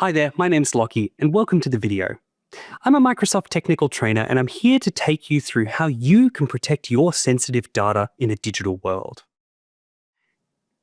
Hi there, my name's Lockie, and welcome to the video. I'm a Microsoft technical trainer, and I'm here to take you through how you can protect your sensitive data in a digital world.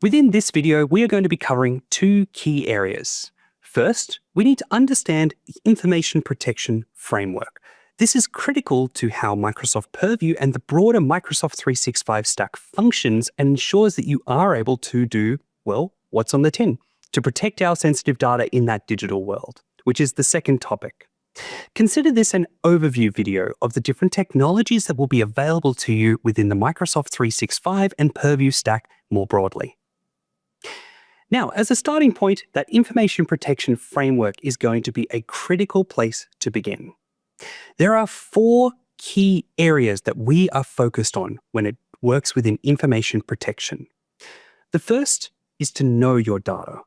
Within this video, we are going to be covering two key areas. First, we need to understand the information protection framework. This is critical to how Microsoft Purview and the broader Microsoft 365 stack functions and ensures that you are able to do, well, what's on the tin, to protect our sensitive data in that digital world, which is the second topic. Consider this an overview video of the different technologies that will be available to you within the Microsoft 365 and Purview stack more broadly. Now, as a starting point, that information protection framework is going to be a critical place to begin. There are four key areas that we are focused on when it works within information protection. The first is to know your data.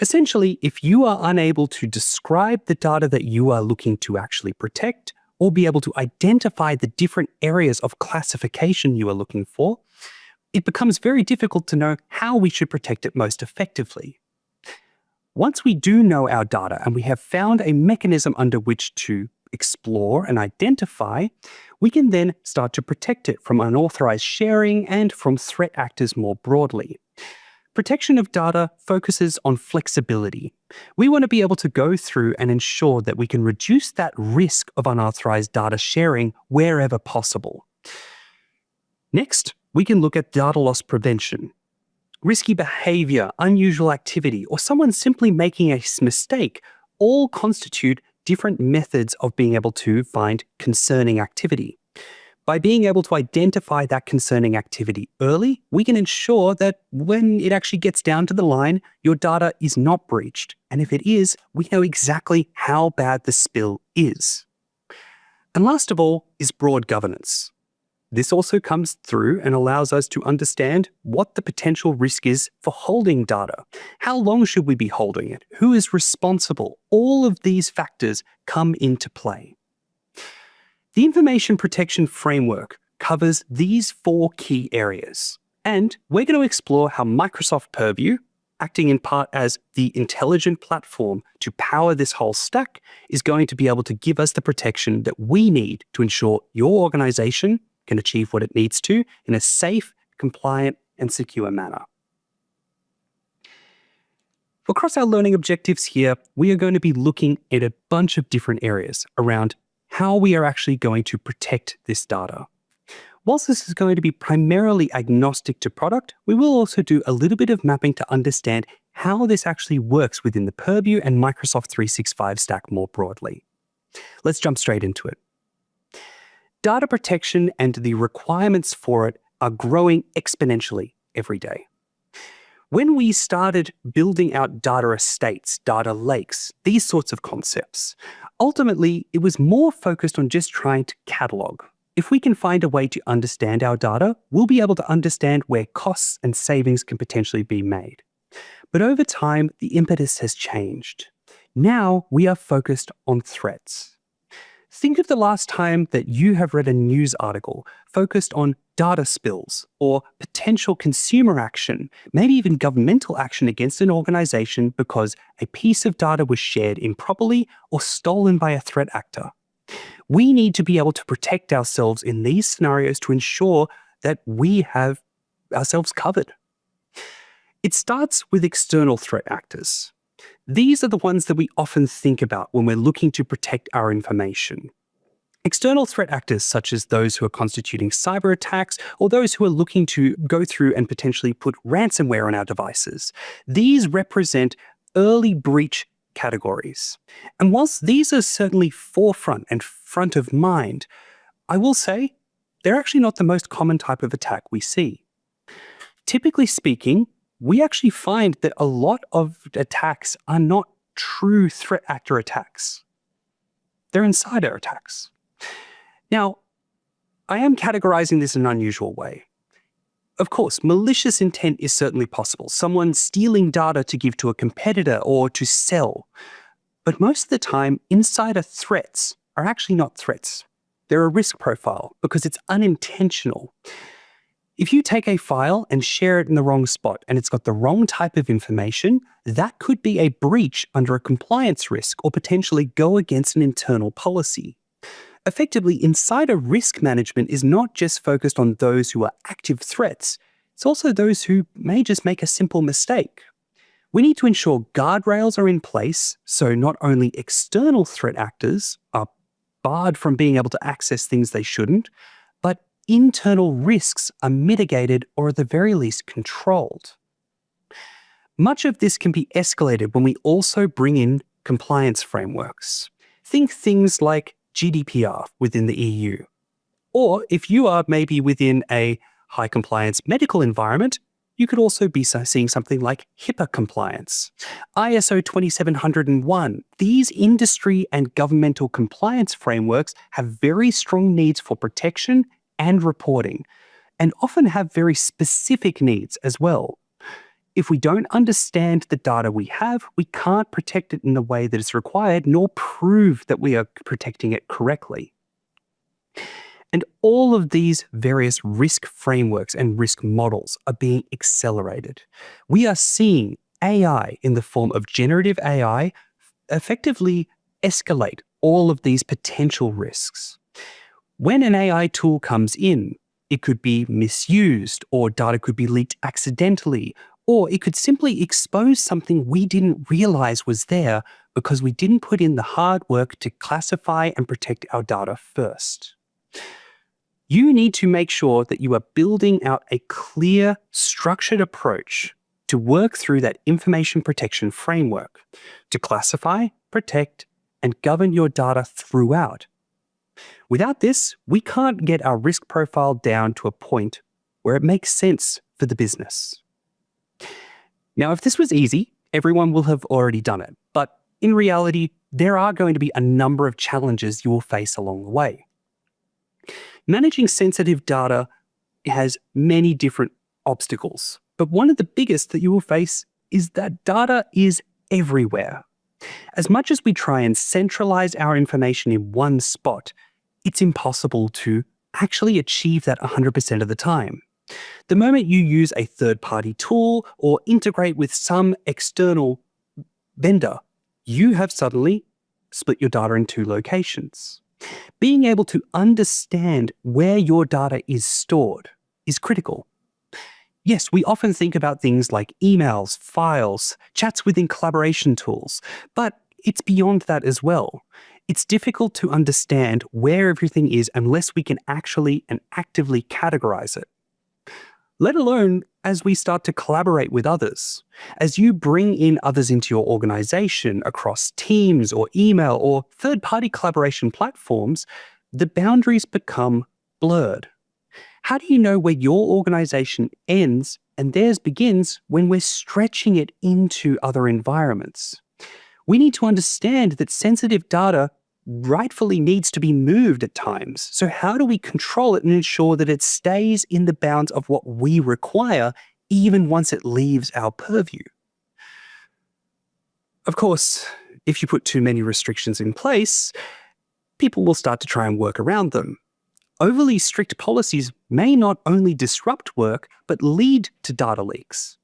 Essentially, if you are unable to describe the data that you are looking to actually protect, or be able to identify the different areas of classification you are looking for, it becomes very difficult to know how we should protect it most effectively. Once we do know our data and we have found a mechanism under which to explore and identify, we can then start to protect it from unauthorized sharing and from threat actors more broadly. Protection of data focuses on flexibility. We want to be able to go through and ensure that we can reduce that risk of unauthorized data sharing wherever possible. Next, we can look at data loss prevention. Risky behavior, unusual activity, or someone simply making a mistake all constitute different methods of being able to find concerning activity. By being able to identify that concerning activity early, we can ensure that when it actually gets down to the line, your data is not breached. And if it is, we know exactly how bad the spill is. And last of all is broad governance. This also comes through and allows us to understand what the potential risk is for holding data. How long should we be holding it? Who is responsible? All of these factors come into play. The information protection framework covers these four key areas, and we're going to explore how Microsoft Purview, acting in part as the intelligent platform to power this whole stack, is going to be able to give us the protection that we need to ensure your organization can achieve what it needs to in a safe, compliant, and secure manner. Across our learning objectives here, we are going to be looking at a bunch of different areas around how we are actually going to protect this data. Whilst this is going to be primarily agnostic to product, we will also do a little bit of mapping to understand how this actually works within the Purview and Microsoft 365 stack more broadly. Let's jump straight into it. Data protection and the requirements for it are growing exponentially every day. When we started building out data estates, data lakes, these sorts of concepts, ultimately it was more focused on just trying to catalog. If we can find a way to understand our data, we'll be able to understand where costs and savings can potentially be made. But over time, the impetus has changed. Now we are focused on threats. Think of the last time that you have read a news article focused on data spills or potential consumer action, maybe even governmental action against an organization because a piece of data was shared improperly or stolen by a threat actor. We need to be able to protect ourselves in these scenarios to ensure that we have ourselves covered. It starts with external threat actors. These are the ones that we often think about when we're looking to protect our information. External threat actors, such as those who are constituting cyber attacks or those who are looking to go through and potentially put ransomware on our devices, these represent early breach categories. And whilst these are certainly forefront and front of mind, I will say they're actually not the most common type of attack we see. Typically speaking, we actually find that a lot of attacks are not true threat actor attacks. They're insider attacks. Now, I am categorizing this in an unusual way. Of course, malicious intent is certainly possible. Someone stealing data to give to a competitor or to sell. But most of the time, insider threats are actually not threats. They're a risk profile because it's unintentional. If you take a file and share it in the wrong spot and it's got the wrong type of information, that could be a breach under a compliance risk or potentially go against an internal policy. Effectively, insider risk management is not just focused on those who are active threats, it's also those who may just make a simple mistake. We need to ensure guardrails are in place so not only external threat actors are barred from being able to access things they shouldn't, but internal risks are mitigated or at the very least controlled. Much of this can be escalated when we also bring in compliance frameworks. Think things like GDPR within the EU. Or if you are maybe within a high compliance medical environment, you could also be seeing something like HIPAA compliance, ISO 27001. These industry and governmental compliance frameworks have very strong needs for protection and reporting, and often have very specific needs as well. If we don't understand the data we have, we can't protect it in the way that is required, nor prove that we are protecting it correctly. And all of these various risk frameworks and risk models are being accelerated. We are seeing AI in the form of generative AI effectively escalate all of these potential risks. When an AI tool comes in, it could be misused, or data could be leaked accidentally, or it could simply expose something we didn't realize was there because we didn't put in the hard work to classify and protect our data first. You need to make sure that you are building out a clear, structured approach to work through that information protection framework, to classify, protect, and govern your data throughout. Without this, we can't get our risk profile down to a point where it makes sense for the business. Now, if this was easy, everyone will have already done it. But in reality, there are going to be a number of challenges you will face along the way. Managing sensitive data has many different obstacles, but one of the biggest that you will face is that data is everywhere. As much as we try and centralize our information in one spot, it's impossible to actually achieve that 100% of the time. The moment you use a third-party tool or integrate with some external vendor, you have suddenly split your data in two locations. Being able to understand where your data is stored is critical. Yes, we often think about things like emails, files, chats within collaboration tools, but it's beyond that as well. It's difficult to understand where everything is unless we can actually and actively categorize it. Let alone as we start to collaborate with others. As you bring in others into your organization across Teams or email or third-party collaboration platforms, the boundaries become blurred. How do you know where your organization ends and theirs begins when we're stretching it into other environments? We need to understand that sensitive data rightfully needs to be moved at times. So how do we control it and ensure that it stays in the bounds of what we require, even once it leaves our purview? Of course, if you put too many restrictions in place, people will start to try and work around them. Overly strict policies may not only disrupt work, but lead to data leaks.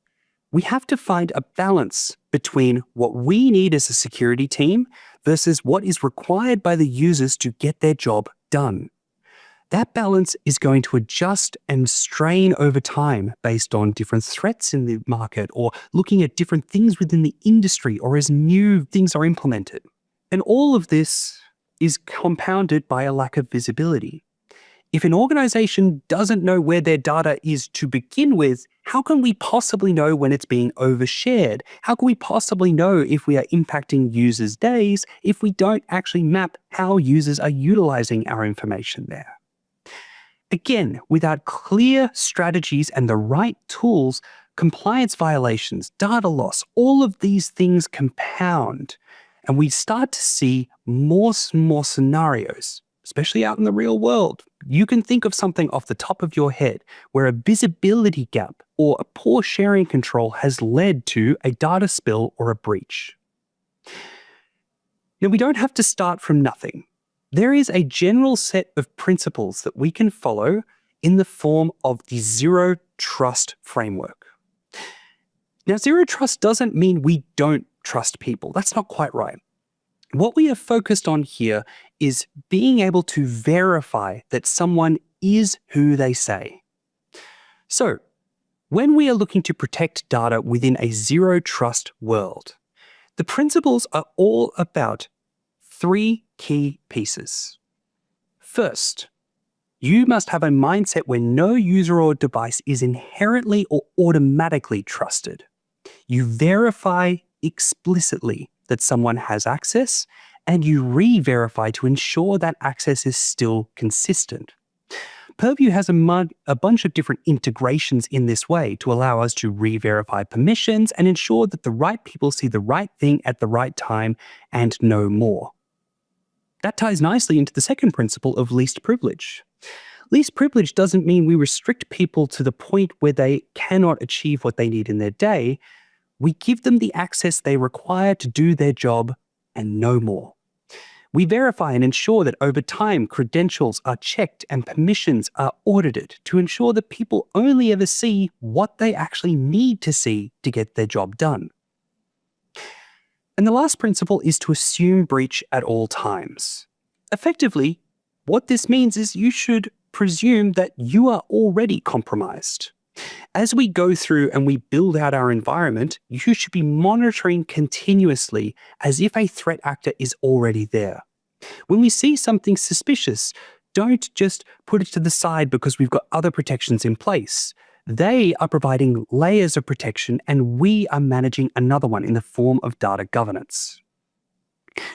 We have to find a balance between what we need as a security team versus what is required by the users to get their job done. That balance is going to adjust and strain over time based on different threats in the market or looking at different things within the industry or as new things are implemented. And all of this is compounded by a lack of visibility. If an organization doesn't know where their data is to begin with, how can we possibly know when it's being overshared? How can we possibly know if we are impacting users' days if we don't actually map how users are utilizing our information there? Again, without clear strategies and the right tools, compliance violations, data loss, all of these things compound, and we start to see more scenarios, especially out in the real world. You can think of something off the top of your head where a visibility gap or a poor sharing control has led to a data spill or a breach. Now, we don't have to start from nothing. There is a general set of principles that we can follow in the form of the Zero Trust framework. Now, Zero Trust doesn't mean we don't trust people. That's not quite right. What we are focused on here is being able to verify that someone is who they say. So, when we are looking to protect data within a Zero Trust world, the principles are all about 3 key pieces. First, you must have a mindset where no user or device is inherently or automatically trusted. You verify explicitly that someone has access, and you re-verify to ensure that access is still consistent. Purview has a bunch of different integrations in this way to allow us to re-verify permissions and ensure that the right people see the right thing at the right time and no more. That ties nicely into the second principle of least privilege. Least privilege doesn't mean we restrict people to the point where they cannot achieve what they need in their day. We give them the access they require to do their job and no more. We verify and ensure that over time, credentials are checked and permissions are audited to ensure that people only ever see what they actually need to see to get their job done. And the last principle is to assume breach at all times. Effectively, what this means is you should presume that you are already compromised. As we go through and we build out our environment, you should be monitoring continuously as if a threat actor is already there. When we see something suspicious, don't just put it to the side because we've got other protections in place. They are providing layers of protection and we are managing another one in the form of data governance.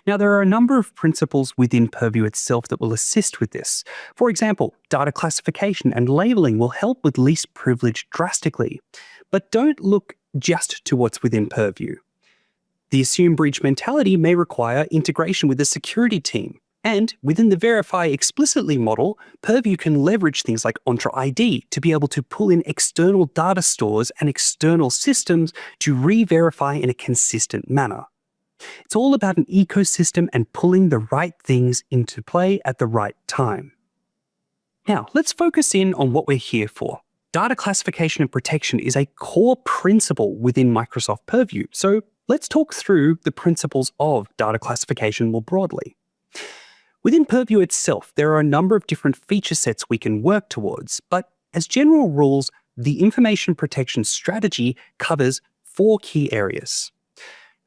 Now, there are a number of principles within Purview itself that will assist with this. For example, data classification and labeling will help with least privilege drastically. But don't look just to what's within Purview. The assume breach mentality may require integration with the security team. And within the verify explicitly model, Purview can leverage things like Entra ID to be able to pull in external data stores and external systems to re-verify in a consistent manner. It's all about an ecosystem and pulling the right things into play at the right time. Now, let's focus in on what we're here for. Data classification and protection is a core principle within Microsoft Purview, so let's talk through the principles of data classification more broadly. Within Purview itself, there are a number of different feature sets we can work towards, but as general rules, the information protection strategy covers 4 key areas.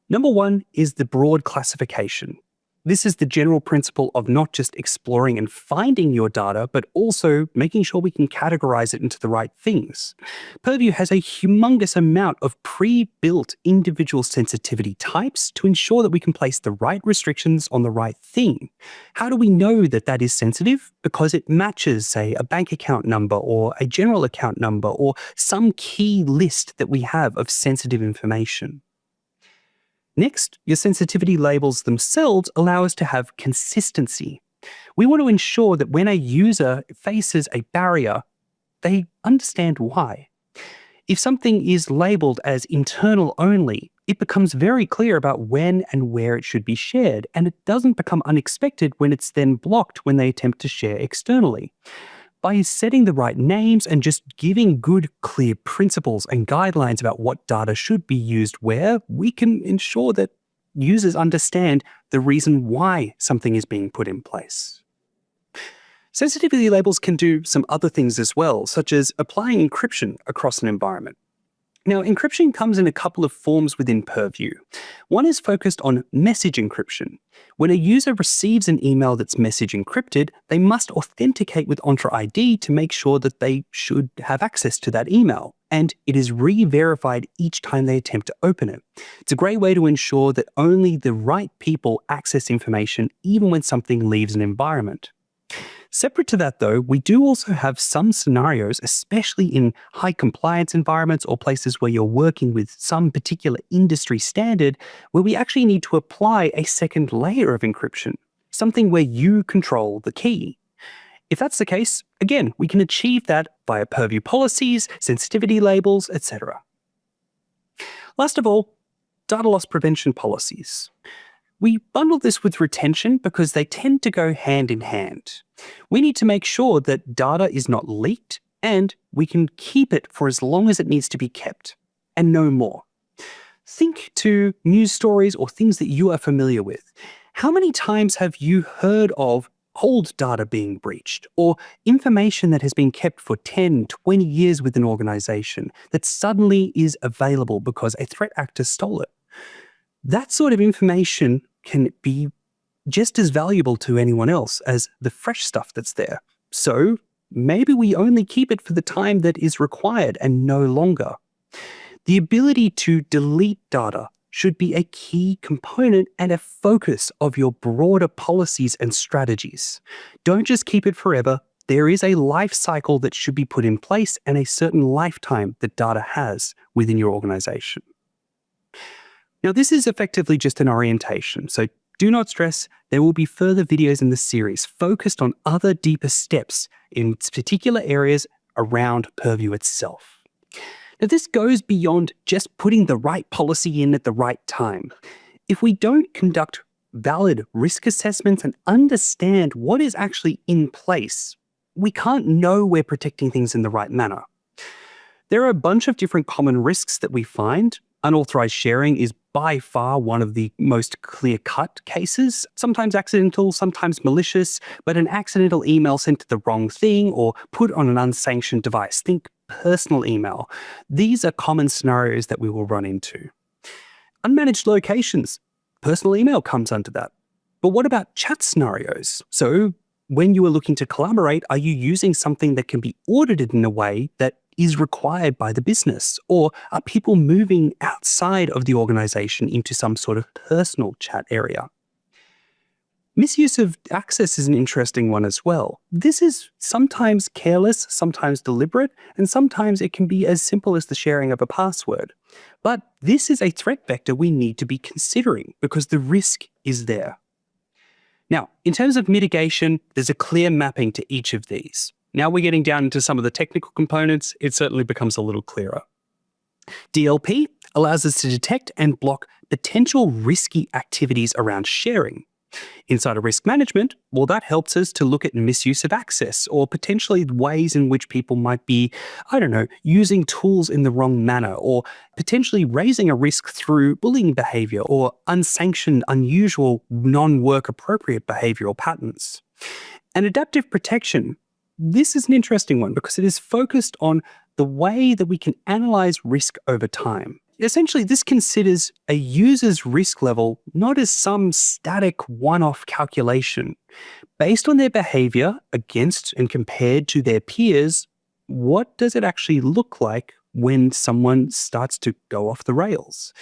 Number 1 is the broad classification. This is the general principle of not just exploring and finding your data, but also making sure we can categorize it into the right things. Purview has a humongous amount of pre-built individual sensitivity types to ensure that we can place the right restrictions on the right thing. How do we know that that is sensitive? Because it matches, say, a bank account number or a general account number or some key list that we have of sensitive information. Next, your sensitivity labels themselves allow us to have consistency. We want to ensure that when a user faces a barrier, they understand why. If something is labeled as internal only, it becomes very clear about when and where it should be shared, and it doesn't become unexpected when it's then blocked when they attempt to share externally. By setting the right names and just giving good, clear principles and guidelines about what data should be used where, we can ensure that users understand the reason why something is being put in place. Sensitivity labels can do some other things as well, such as applying encryption across an environment. Now, encryption comes in a couple of forms within Purview. One is focused on message encryption. When a user receives an email that's message encrypted, they must authenticate with Entra ID to make sure that they should have access to that email, and it is re-verified each time they attempt to open it. It's a great way to ensure that only the right people access information even when something leaves an environment. Separate to that though, we do also have some scenarios, especially in high compliance environments or places where you're working with some particular industry standard, where we actually need to apply a second layer of encryption, something where you control the key. If that's the case, again, we can achieve that via Purview policies, sensitivity labels, etc. Last of all, data loss prevention policies. We bundle this with retention because they tend to go hand in hand. We need to make sure that data is not leaked and we can keep it for as long as it needs to be kept, and no more. Think to news stories or things that you are familiar with. How many times have you heard of old data being breached or information that has been kept for 10, 20 years with an organization that suddenly is available because a threat actor stole it? That sort of information can be just as valuable to anyone else as the fresh stuff that's there. So maybe we only keep it for the time that is required and no longer. The ability to delete data should be a key component and a focus of your broader policies and strategies. Don't just keep it forever. There is a life cycle that should be put in place and a certain lifetime that data has within your organization. Now, this is effectively just an orientation, so do not stress. There will be further videos in the series focused on other deeper steps in particular areas around Purview itself. Now, this goes beyond just putting the right policy in at the right time. If we don't conduct valid risk assessments and understand what is actually in place, we can't know we're protecting things in the right manner. There are a bunch of different common risks that we find. Unauthorized sharing is by far one of the most clear-cut cases, sometimes accidental, sometimes malicious, but an accidental email sent to the wrong thing or put on an unsanctioned device. Think personal email. These are common scenarios that we will run into. Unmanaged locations. Personal email comes under that. But what about chat scenarios? So when you are looking to collaborate, are you using something that can be audited in a way that is required by the business? Or are people moving outside of the organization into some sort of personal chat area? Misuse of access is an interesting one as well. This is sometimes careless, sometimes deliberate, and sometimes it can be as simple as the sharing of a password. But this is a threat vector we need to be considering because the risk is there. Now, in terms of mitigation, there's a clear mapping to each of these. Now we're getting down into some of the technical components, it certainly becomes a little clearer. DLP allows us to detect and block potential risky activities around sharing. Insider risk management, well, that helps us to look at misuse of access or potentially ways in which people might be, using tools in the wrong manner or potentially raising a risk through bullying behavior or unsanctioned, unusual, non-work appropriate behavioral patterns. And adaptive protection, this is an interesting one because it is focused on the way that we can analyze risk over time. Essentially, this considers a user's risk level not as some static one-off calculation. Based on their behavior against and compared to their peers, what does it actually look like when someone starts to go off the rails?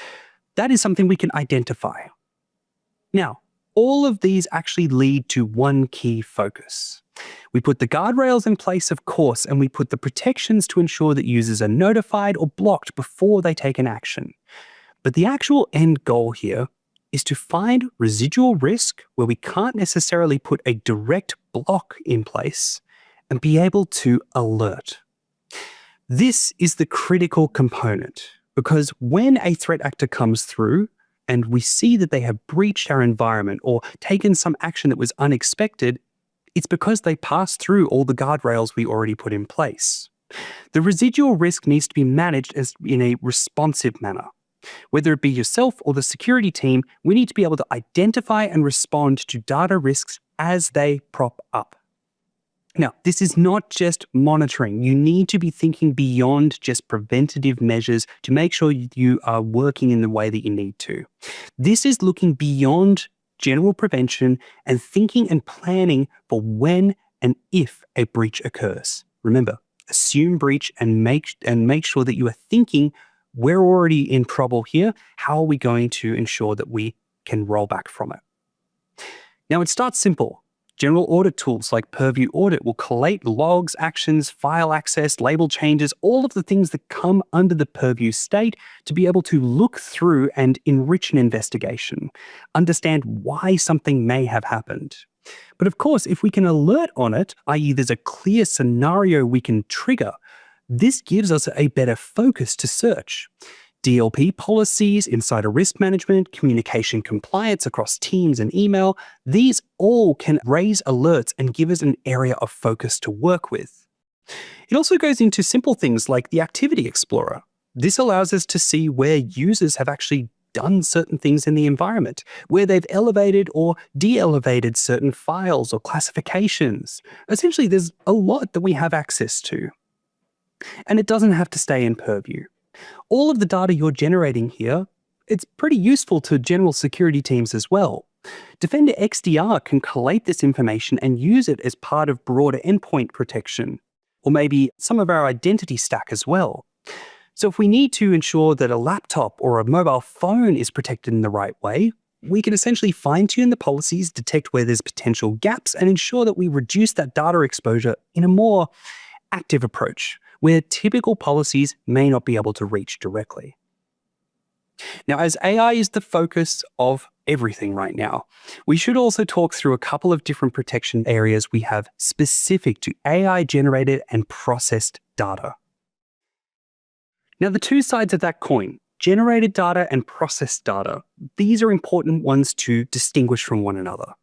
That is something we can identify. Now, all of these actually lead to one key focus. We put the guardrails in place, of course, and we put the protections to ensure that users are notified or blocked before they take an action. But the actual end goal here is to find residual risk where we can't necessarily put a direct block in place and be able to alert. This is the critical component because when a threat actor comes through and we see that they have breached our environment or taken some action that was unexpected, it's because they passed through all the guardrails we already put in place. The residual risk needs to be managed in a responsive manner. Whether it be yourself or the security team, we need to be able to identify and respond to data risks as they prop up. Now, this is not just monitoring. You need to be thinking beyond just preventative measures to make sure you are working in the way that you need to. This is looking beyond general prevention and thinking and planning for when and if a breach occurs. Remember, assume breach and make sure that you are thinking, we're already in trouble here. How are we going to ensure that we can roll back from it? Now, it starts simple. General audit tools like Purview Audit will collate logs, actions, file access, label changes, all of the things that come under the Purview state to be able to look through and enrich an investigation, understand why something may have happened. But of course, if we can alert on it, i.e. there's a clear scenario we can trigger, this gives us a better focus to search. DLP policies, insider risk management, communication compliance across Teams and email, these all can raise alerts and give us an area of focus to work with. It also goes into simple things like the Activity Explorer. This allows us to see where users have actually done certain things in the environment, where they've elevated or de-elevated certain files or classifications. Essentially, there's a lot that we have access to. And it doesn't have to stay in Purview. All of the data you're generating here, it's pretty useful to general security teams as well. Defender XDR can collate this information and use it as part of broader endpoint protection, or maybe some of our identity stack as well. So if we need to ensure that a laptop or a mobile phone is protected in the right way, we can essentially fine-tune the policies, detect where there's potential gaps, and ensure that we reduce that data exposure in a more active approach, where typical policies may not be able to reach directly. Now, as AI is the focus of everything right now, we should also talk through a couple of different protection areas we have specific to AI-generated and processed data. Now, the two sides of that coin, generated data and processed data, these are important ones to distinguish from one another.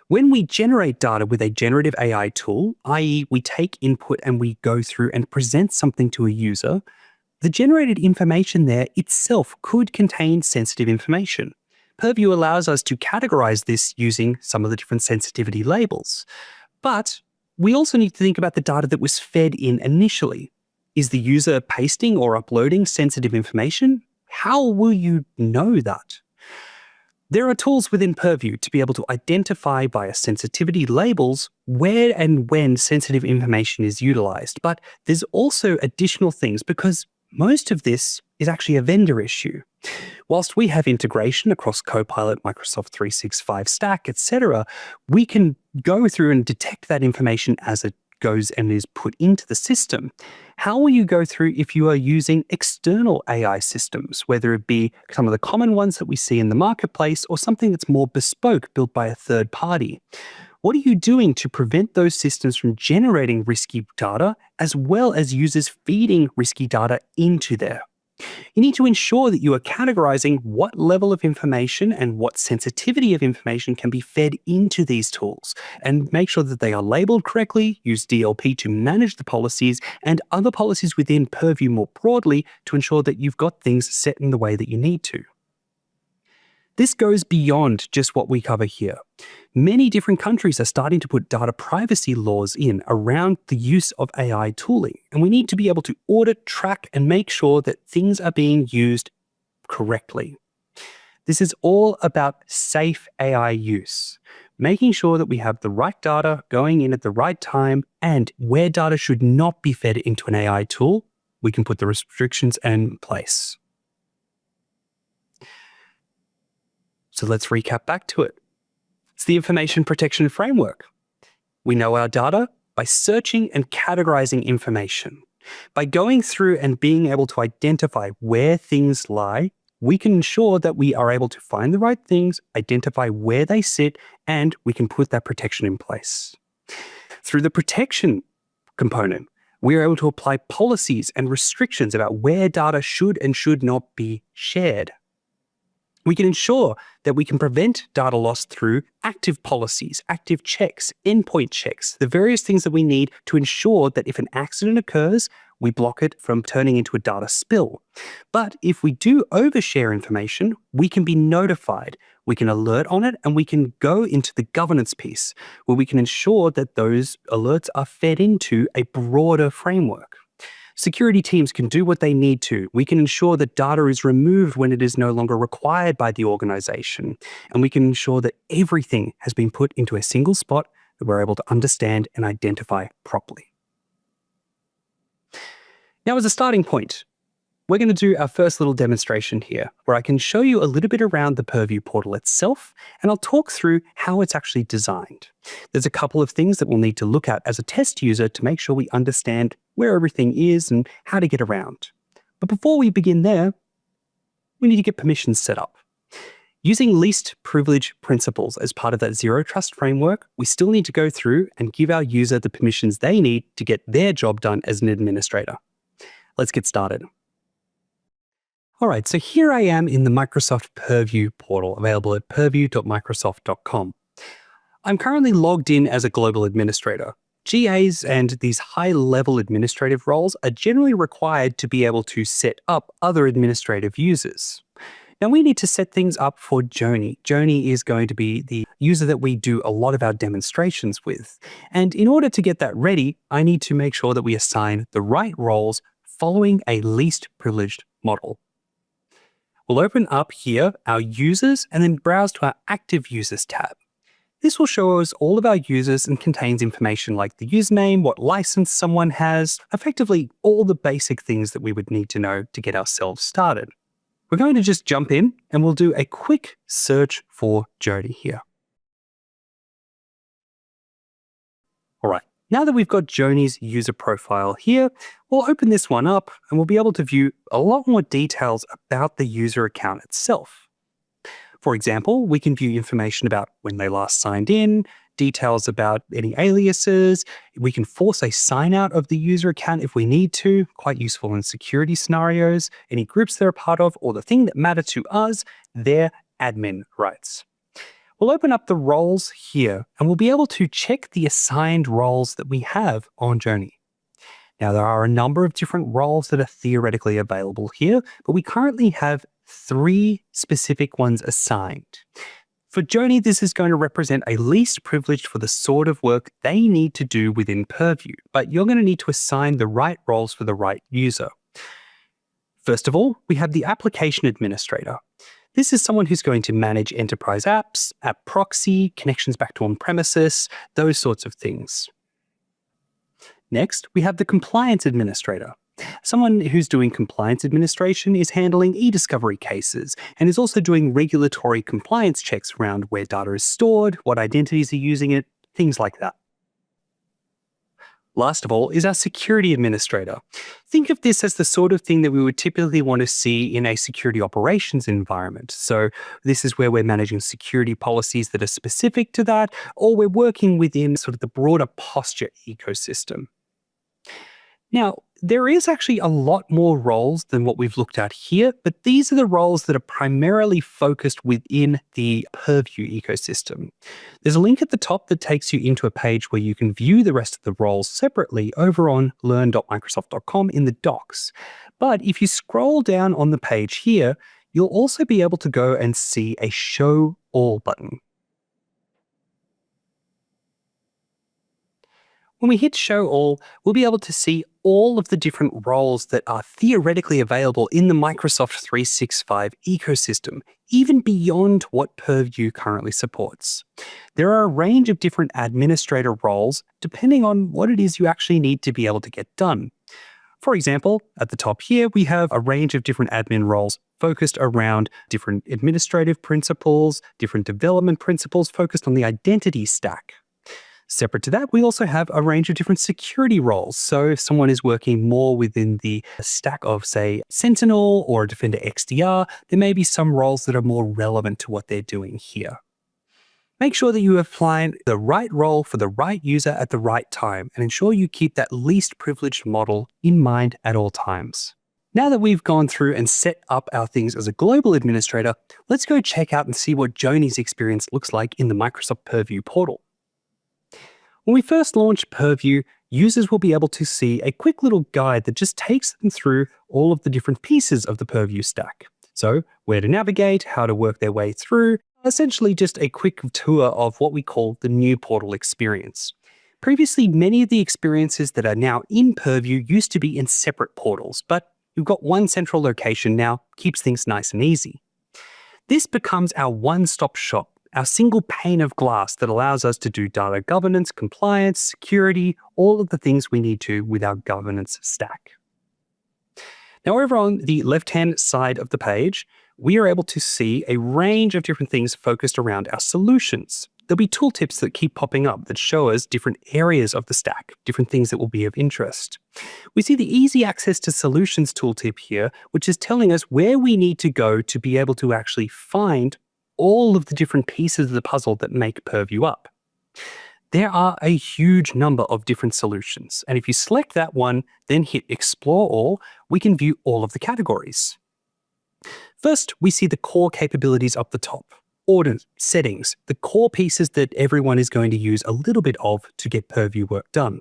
When we generate data with a generative AI tool, i.e. we take input and we go through and present something to a user, the generated information there itself could contain sensitive information. Purview allows us to categorize this using some of the different sensitivity labels. But we also need to think about the data that was fed in initially. Is the user pasting or uploading sensitive information? How will you know that? There are tools within Purview to be able to identify via sensitivity labels where and when sensitive information is utilized, but there's also additional things because most of this is actually a vendor issue. Whilst we have integration across Copilot, Microsoft 365 Stack, etc., we can go through and detect that information as it goes and is put into the system. How will you go through if you are using external AI systems, whether it be some of the common ones that we see in the marketplace or something that's more bespoke built by a third party? What are you doing to prevent those systems from generating risky data as well as users feeding risky data into there? You need to ensure that you are categorizing what level of information and what sensitivity of information can be fed into these tools, and make sure that they are labeled correctly, use DLP to manage the policies, and other policies within Purview more broadly to ensure that you've got things set in the way that you need to. This goes beyond just what we cover here. Many different countries are starting to put data privacy laws in around the use of AI tooling, and we need to be able to audit, track, and make sure that things are being used correctly. This is all about safe AI use, making sure that we have the right data going in at the right time, and where data should not be fed into an AI tool, we can put the restrictions in place. So let's recap back to it. It's the information protection framework. We know our data by searching and categorizing information. By going through and being able to identify where things lie, we can ensure that we are able to find the right things, identify where they sit, and we can put that protection in place. Through the protection component, we are able to apply policies and restrictions about where data should and should not be shared. We can ensure that we can prevent data loss through active policies, active checks, endpoint checks, the various things that we need to ensure that if an accident occurs, we block it from turning into a data spill. But if we do overshare information, we can be notified, we can alert on it, and we can go into the governance piece where we can ensure that those alerts are fed into a broader framework. Security teams can do what they need to. We can ensure that data is removed when it is no longer required by the organization. And we can ensure that everything has been put into a single spot that we're able to understand and identify properly. Now, as a starting point, we're going to do our first little demonstration here, where I can show you a little bit around the Purview portal itself, and I'll talk through how it's actually designed. There's a couple of things that we'll need to look at as a test user to make sure we understand where everything is and how to get around. But before we begin there, we need to get permissions set up. Using least privilege principles as part of that zero trust framework, we still need to go through and give our user the permissions they need to get their job done as an administrator. Let's get started. All right, so here I am in the Microsoft Purview portal, available at purview.microsoft.com. I'm currently logged in as a global administrator. GAs and these high-level administrative roles are generally required to be able to set up other administrative users. Now we need to set things up for Joni. Joni is going to be the user that we do a lot of our demonstrations with. And in order to get that ready, I need to make sure that we assign the right roles following a least privileged model. We'll open up here our users and then browse to our active users tab. This will show us all of our users and contains information like the username, what license someone has, effectively all the basic things that we would need to know to get ourselves started. We're going to just jump in and we'll do a quick search for Joni here. All right, now that we've got Joni's user profile here, we'll open this one up and we'll be able to view a lot more details about the user account itself. For example, we can view information about when they last signed in, details about any aliases. We can force a sign out of the user account if we need to, quite useful in security scenarios, any groups they're a part of, or the thing that matter to us, their admin rights. We'll open up the roles here and we'll be able to check the assigned roles that we have on Joni. Now, there are a number of different roles that are theoretically available here, but we currently have 3 specific ones assigned. For Joni, this is going to represent a least privileged for the sort of work they need to do within Purview, but you're going to need to assign the right roles for the right user. First of all, we have the application administrator. This is someone who's going to manage enterprise apps, app proxy, connections back to on-premises, those sorts of things. Next, we have the compliance administrator. Someone who's doing compliance administration is handling e-discovery cases and is also doing regulatory compliance checks around where data is stored, what identities are using it, things like that. Last of all is our security administrator. Think of this as the sort of thing that we would typically want to see in a security operations environment. So this is where we're managing security policies that are specific to that, or we're working within sort of the broader posture ecosystem. Now, there is actually a lot more roles than what we've looked at here, but these are the roles that are primarily focused within the Purview ecosystem. There's a link at the top that takes you into a page where you can view the rest of the roles separately over on learn.microsoft.com in the docs. But if you scroll down on the page here, you'll also be able to go and see a Show All button. When we hit Show All, we'll be able to see all of the different roles that are theoretically available in the Microsoft 365 ecosystem, even beyond what Purview currently supports. There are a range of different administrator roles depending on what it is you actually need to be able to get done. For example, at the top here, we have a range of different admin roles focused around different administrative principles, different development principles focused on the identity stack. Separate to that, we also have a range of different security roles. So if someone is working more within the stack of, say, Sentinel or Defender XDR, there may be some roles that are more relevant to what they're doing here. Make sure that you apply the right role for the right user at the right time and ensure you keep that least privileged model in mind at all times. Now that we've gone through and set up our things as a global administrator, let's go check out and see what Joni's experience looks like in the Microsoft Purview portal. When we first launch Purview, users will be able to see a quick little guide that just takes them through all of the different pieces of the Purview stack. So where to navigate, how to work their way through, essentially just a quick tour of what we call the new portal experience. Previously, many of the experiences that are now in Purview used to be in separate portals, but you've got one central location now, keeps things nice and easy. This becomes our one-stop shop, our single pane of glass that allows us to do data governance, compliance, security, all of the things we need to with our governance stack. Now, over on the left-hand side of the page, we are able to see a range of different things focused around our solutions. There'll be tooltips that keep popping up that show us different areas of the stack, different things that will be of interest. We see the Easy Access to Solutions tooltip here, which is telling us where we need to go to be able to actually find all of the different pieces of the puzzle that make Purview up. There are a huge number of different solutions, and if you select that one, then hit Explore All, we can view all of the categories. First, we see the core capabilities up the top. Audit, settings, the core pieces that everyone is going to use a little bit of to get Purview work done.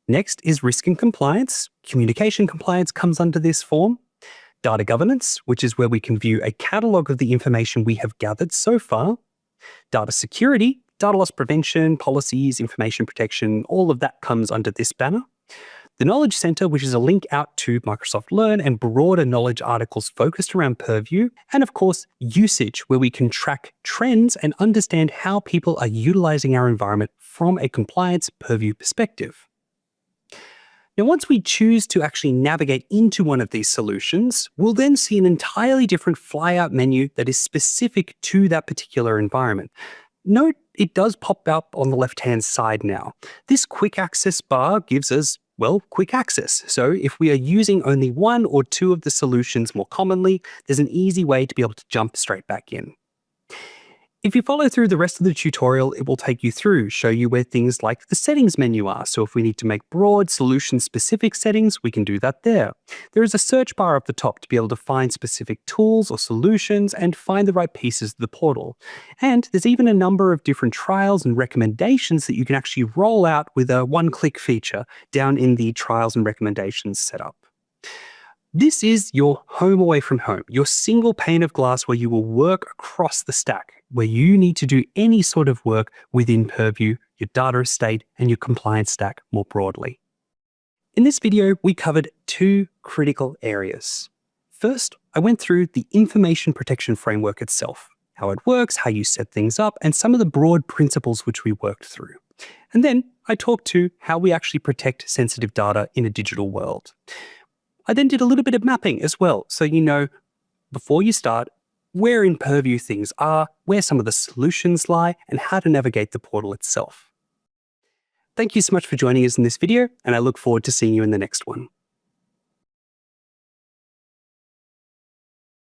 Next is risk and compliance. Communication compliance comes under this form. Data governance, which is where we can view a catalog of the information we have gathered so far. Data security, data loss prevention, policies, information protection, all of that comes under this banner. The Knowledge Center, which is a link out to Microsoft Learn and broader knowledge articles focused around Purview. And of course, usage, where we can track trends and understand how people are utilizing our environment from a compliance Purview perspective. Now, once we choose to actually navigate into one of these solutions, we'll then see an entirely different flyout menu that is specific to that particular environment. Note, it does pop up on the left-hand side now. This quick access bar gives us, well, quick access. So if we are using only one or two of the solutions more commonly, there's an easy way to be able to jump straight back in. If you follow through the rest of the tutorial, it will take you through, show you where things like the settings menu are. So if we need to make broad solution-specific settings, we can do that there. There is a search bar up the top to be able to find specific tools or solutions and find the right pieces of the portal. And there's even a number of different trials and recommendations that you can actually roll out with a one-click feature down in the trials and recommendations setup. This is your home away from home, your single pane of glass where you will work across the stack, where you need to do any sort of work within Purview, your data estate, and your compliance stack more broadly. In this video, we covered two critical areas. First, I went through the information protection framework itself, how it works, how you set things up, and some of the broad principles which we worked through. And then I talked to how we actually protect sensitive data in a digital world. I then did a little bit of mapping as well, so you know, before you start, where in Purview things are, where some of the solutions lie, and how to navigate the portal itself. Thank you so much for joining us in this video, and I look forward to seeing you in the next one.